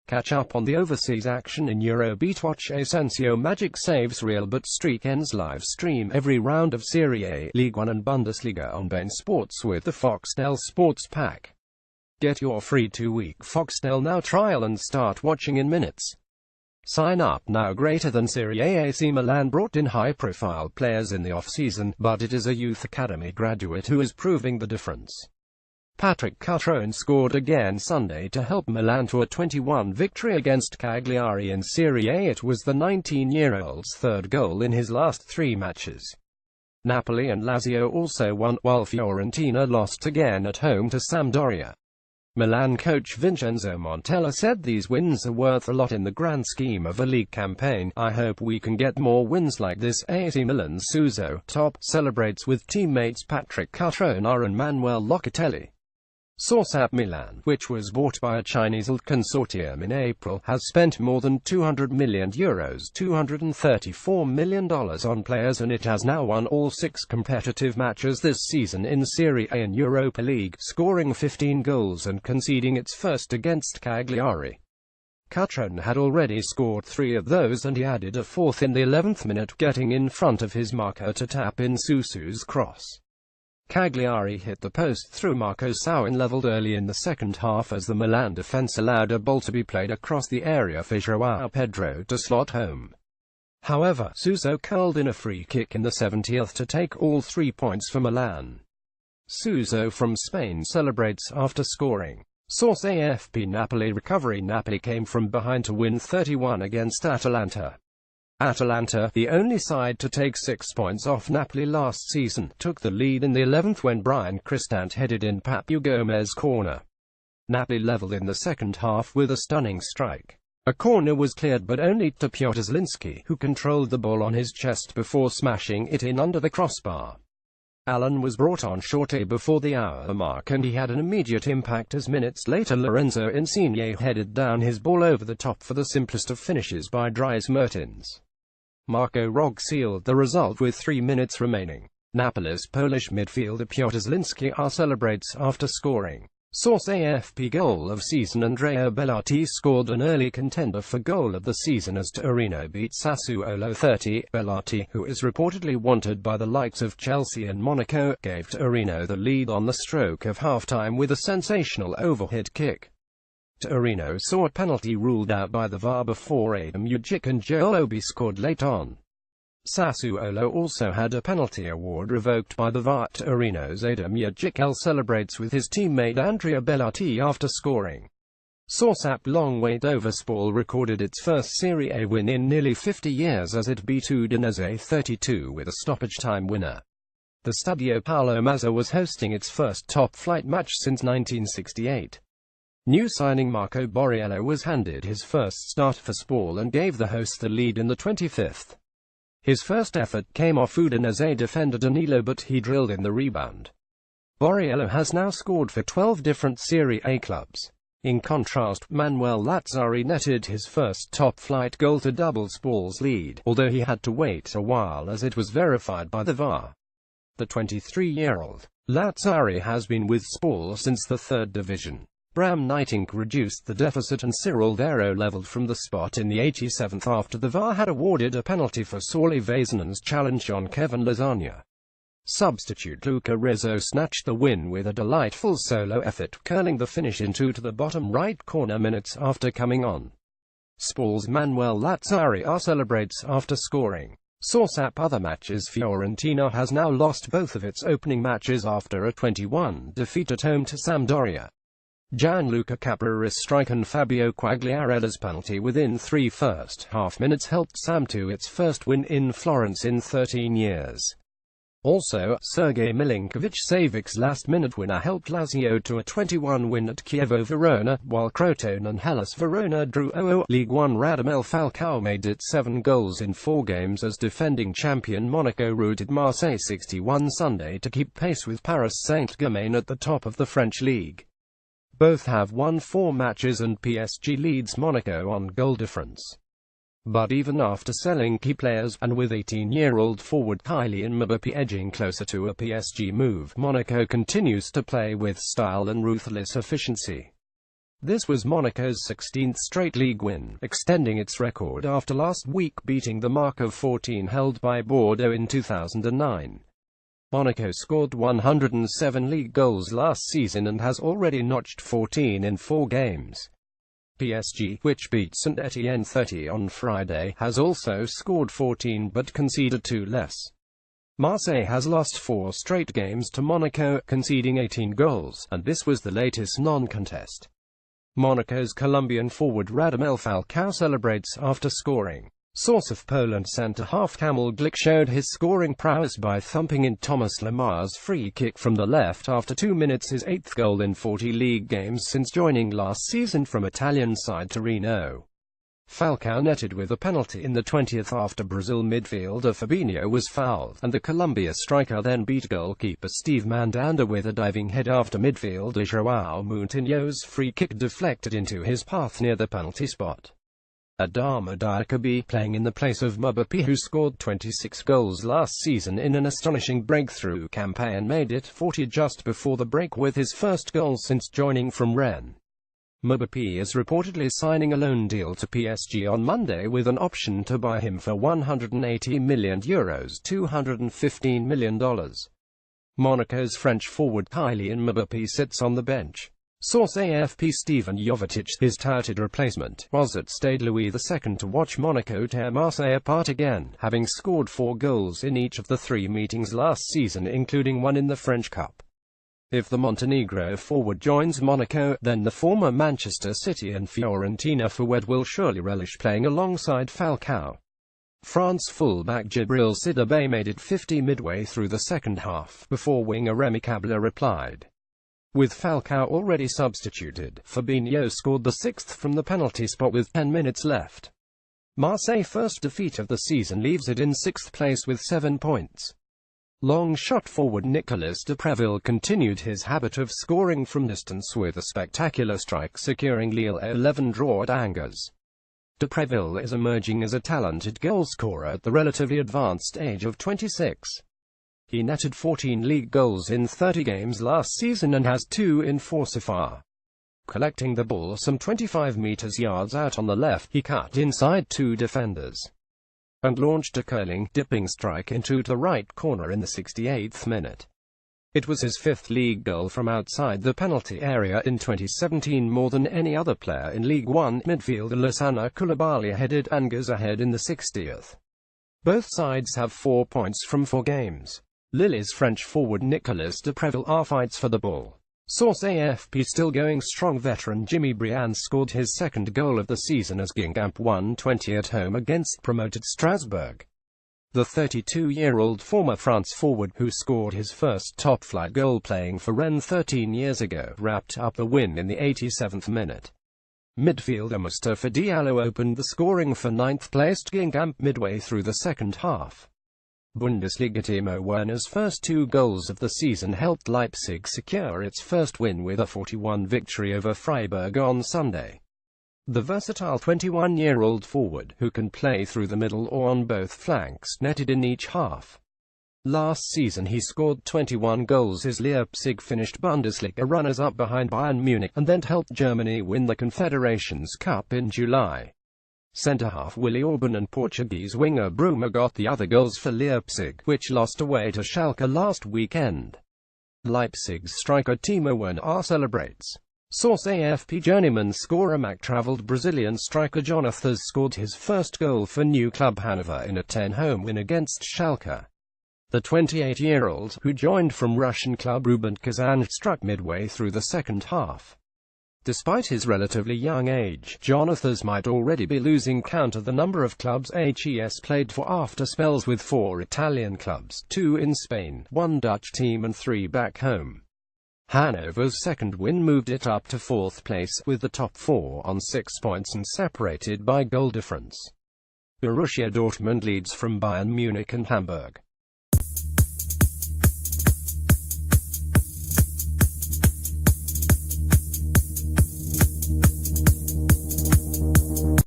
Catch up on the overseas action in Eurobeat. Watch Asensio magic saves Real but streak ends. Live stream every round of Serie, Ligue 1 and Bundesliga on beIN Sports with the Foxtel Sports Pack. Get your free 2-week Foxtel Now trial and start watching in minutes. Sign up now. Greater than Serie. AC Milan brought in high-profile players in the off-season, but it is a youth academy graduate who is proving the difference. Patrick Cutrone scored again Sunday to help Milan to a 2-1 victory against Cagliari in Serie. It was the 19-year-old's third goal in his last 3 matches. Napoli and Lazio also won, while Fiorentina lost again at home to Sampdoria. Milan coach Vincenzo Montella said these wins are worth a lot in the grand scheme of a league campaign. "I hope we can get more wins like this." AC Milan's Suso, top, celebrates with teammates Patrick Cutrone and Manuel Locatelli. Source at Milan, which was bought by a Chinese consortium in April, has spent more than €200 million $234 million on players, and it has now won all 6 competitive matches this season in Serie and Europa League, scoring 15 goals and conceding its first against Cagliari. Cutrone had already scored 3 of those, and he added a 4th in the 11th minute, getting in front of his marker to tap in Suso's cross. Cagliari hit the post through Marco Sowin, levelled early in the second half as the Milan defence allowed a ball to be played across the area for João Pedro to slot home. However, Suso curled in a free kick in the 70th to take all 3 points for Milan. Suso from Spain celebrates after scoring. Source AFP Napoli recovery. Napoli came from behind to win 3-1 against Atalanta. Atalanta, the only side to take 6 points off Napoli last season, took the lead in the 11th when Brian Cristante headed in Papu Gomez's corner. Napoli levelled in the second half with a stunning strike. A corner was cleared but only to Piotr Zielinski, who controlled the ball on his chest before smashing it in under the crossbar. Allen was brought on shortly before the hour mark, and he had an immediate impact as minutes later Lorenzo Insigne headed down his ball over the top for the simplest of finishes by Dries Mertens. Marco Rog sealed the result with 3 minutes remaining. Napoli's Polish midfielder Piotr Zielinski celebrates after scoring. Source AFP goal of season. Andrea Belotti scored an early contender for goal of the season as Torino beat Sassuolo 30. Belotti, who is reportedly wanted by the likes of Chelsea and Monaco, gave Torino the lead on the stroke of half-time with a sensational overhead kick. Torino saw a penalty ruled out by the VAR before Adem Ljajic and Joel Obi scored late on. Sassuolo also had a penalty award revoked by the VAR. Torino's Adem Ljajic celebrates with his teammate Andrea Belotti after scoring. Source app Long Wait Over. Spal recorded its first Serie A win in nearly 50 years as it beat Udinese 32 with a stoppage-time winner. The Stadio Paolo Mazza was hosting its first top-flight match since 1968. New signing Marco Borriello was handed his first start for Spal and gave the hosts the lead in the 25th. His first effort came off Udinese defender Danilo, but he drilled in the rebound. Borriello has now scored for 12 different Serie A clubs. In contrast, Manuel Lazzari netted his first top-flight goal to double Spal's lead, although he had to wait a while as it was verified by the VAR. The 23-year-old Lazzari has been with Spal since the 3rd division. Bram Nightingale reduced the deficit and Cyril Vero levelled from the spot in the 87th after the VAR had awarded a penalty for Sauli Vaisonen's challenge on Kevin Lasagna. Substitute Luca Rizzo snatched the win with a delightful solo effort, curling the finish into the bottom right corner minutes after coming on. Spal's Manuel Lazzari celebrates after scoring. Source app Other matches. Fiorentina has now lost both of its opening matches after a 2-1 defeat at home to Sampdoria. Gianluca Caprari's strike and Fabio Quagliarella's penalty within 3 first-half minutes helped Sam to its first win in Florence in 13 years. Also, Sergei Milinkovic-Savic's last-minute winner helped Lazio to a 2-1 win at Chievo Verona, while Crotone and Hellas Verona drew 0-0. Ligue 1 Radamel Falcao made it 7 goals in 4 games as defending champion Monaco routed Marseille 61 Sunday to keep pace with Paris Saint-Germain at the top of the French league. Both have won 4 matches and PSG leads Monaco on goal difference. But even after selling key players, and with 18-year-old forward Kylian Mbappe edging closer to a PSG move, Monaco continues to play with style and ruthless efficiency. This was Monaco's 16th straight league win, extending its record after last week beating the mark of 14 held by Bordeaux in 2009. Monaco scored 107 league goals last season and has already notched 14 in 4 games. PSG, which beat Saint-Étienne 30 on Friday, has also scored 14 but conceded 2 less. Marseille has lost 4 straight games to Monaco, conceding 18 goals, and this was the latest non-contest. Monaco's Colombian forward Radamel Falcao celebrates after scoring. Source of Poland centre-half Kamil Glik showed his scoring prowess by thumping in Thomas Lemar's free kick from the left after 2 minutes, his 8th goal in 40 league games since joining last season from Italian side Torino. Falcao netted with a penalty in the 20th after Brazil midfielder Fabinho was fouled, and the Colombia striker then beat goalkeeper Steve Mandanda with a diving head after midfielder João Moutinho's free kick deflected into his path near the penalty spot. Adem playing in the place of Mbappe, who scored 26 goals last season in an astonishing breakthrough campaign, made it 40 just before the break with his first goal since joining from Rennes. Mbappe is reportedly signing a loan deal to PSG on Monday with an option to buy him for €180 million, $215 million. Monaco's French forward Kylian Mbappe sits on the bench. Source AFP: Steven Jovetic, his touted replacement, was at Stade Louis II to watch Monaco tear Marseille apart again, having scored 4 goals in each of the 3 meetings last season, including one in the French Cup. If the Montenegro forward joins Monaco, then the former Manchester City and Fiorentina forward will surely relish playing alongside Falcao. France fullback Djibril Sidibe made it 50 midway through the second half, before winger Remy Cabla replied. With Falcao already substituted, Fabinho scored the 6th from the penalty spot with 10 minutes left. Marseille's first defeat of the season leaves it in 6th place with 7 points. Long shot forward Nicolas de Preville continued his habit of scoring from distance with a spectacular strike, securing Lille 11 draw at Angers. De Preville is emerging as a talented goalscorer at the relatively advanced age of 26. He netted 14 league goals in 30 games last season and has 2 in 4 so far. Collecting the ball some 25 yards out on the left, he cut inside 2 defenders and launched a curling, dipping strike into the right corner in the 68th minute. It was his 5th league goal from outside the penalty area in 2017, more than any other player in Ligue 1. Midfielder Lassana Coulibaly headed Angers ahead in the 60th. Both sides have 4 points from 4 games. Lille's French forward Nicolas de Preville fights for the ball. Source AFP: still going strong veteran Jimmy Briand scored his 2nd goal of the season as Guingamp won 20 at home against promoted Strasbourg. The 32-year-old former France forward, who scored his first top-flight goal playing for Rennes 13 years ago, wrapped up the win in the 87th minute. Midfielder Mustafa Diallo opened the scoring for 9th-placed Guingamp midway through the second half. Bundesliga Timo Werner's first 2 goals of the season helped Leipzig secure its first win with a 4-1 victory over Freiburg on Sunday. The versatile 21-year-old forward, who can play through the middle or on both flanks, netted in each half. Last season he scored 21 goals as Leipzig finished Bundesliga runners-up behind Bayern Munich, and then helped Germany win the Confederations Cup in July. Centre-half Willy Orban and Portuguese winger Bruma got the other goals for Leipzig, which lost away to Schalke last weekend. Leipzig's striker Timo Werner celebrates. Source AFP: journeyman scorer Mac-travelled Brazilian striker Jonathan scored his first goal for new club Hanover in a 10-home win against Schalke. The 28-year-old, who joined from Russian club Ruben Kazan, struck midway through the second half. Despite his relatively young age, Jonathas might already be losing count of the number of clubs HES played for after spells with 4 Italian clubs, 2 in Spain, 1 Dutch team and 3 back home. Hanover's second win moved it up to 4th place, with the top 4 on 6 points and separated by goal difference. Borussia Dortmund leads from Bayern Munich and Hamburg.